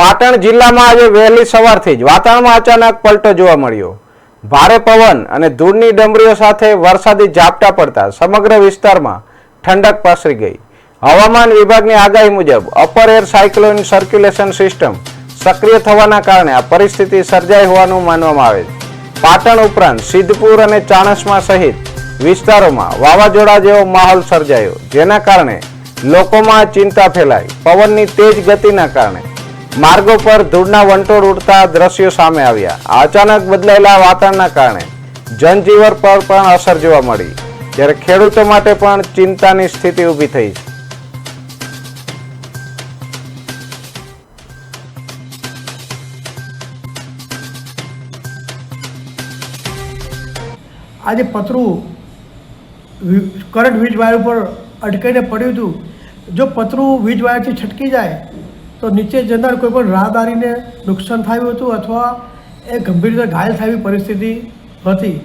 પાટણ જિલ્લામાં આજે વહેલી સવારથી જ વાતાવરણમાં અચાનક પલટો જોવા મળ્યો। ભારે પવન અને ધૂળની ડમરીઓ સાથે વરસાદી ઝાપટા પડતા સમગ્ર વિસ્તારમાં ઠંડક પ્રસરી ગઈ। હવામાન વિભાગની આગાહી મુજબ upper air cyclonic circulation system સક્રિય થવાના કારણે આ પરિસ્થિતિ સર્જાઈ હોવાનું માનવામાં આવે છે। પાટણ ઉપરાંત સિદ્ધપુર અને ચાણસ્મા સહિત વિસ્તારોમાં વાવાઝોડા જેવો માહોલ સર્જાયો, જેના કારણે લોકોમાં ચિંતા ફેલાઈ। પવનની તેજ ગતિના કારણે માર્ગો પર ધૂળના વંટોળ ઉડતા દ્રશ્યો સામે આવ્યા। આ અચાનક બદલાયેલા વાતાવરણના કારણે જનજીવન પર પણ અસર જોવા મળી, જ્યારે ખેડૂતો માટે પણ ચિંતાની સ્થિતિ ઊભી થઈ છે। આજે પતરું કરંટ વીજ વાયર ઉપર અટકાઈને પડ્યું હતું। જો પતરું વીજ વાયરથી છટકી જાય તો નીચે જનાર કોઈ પણ રાહદારીને નુકસાન થયું હતું અથવા એ ગંભીર રીતે ઘાયલ થવી પરિસ્થિતિ હતી,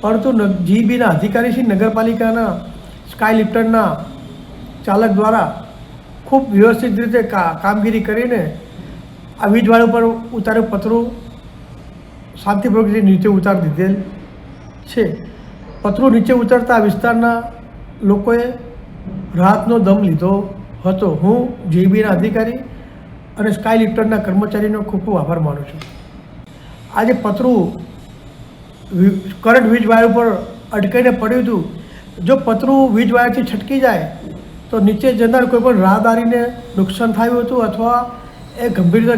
પરંતુ જીબીના અધિકારી શ્રી નગરપાલિકાના સ્કાય લિફ્ટરના ચાલક દ્વારા ખૂબ વ્યવસ્થિત રીતે કામગીરી કરીને આ વીજ વાયર ઉપર ઉતારેલું પતરું શાંતિપૂર્વક નીચે ઉતારી દીધેલ છે। પતરું નીચે ઉતરતા વિસ્તારના લોકોએ રાહતનો દમ લીધો હતો। હું જીબીના અધિકારી અને સ્કાય લિફ્ટરના કર્મચારીનો ખૂબ ખૂબ આભાર માનું છું। આજે પતરું કરંટ વીજ વાયર ઉપર અટકાઈને પડ્યું હતું। જો પતરું વીજ વાયરથી છટકી જાય તો નીચે જનાર કોઈ પણ રાહદારીને નુકસાન થયું હતું અથવા એ ગંભીર રીતે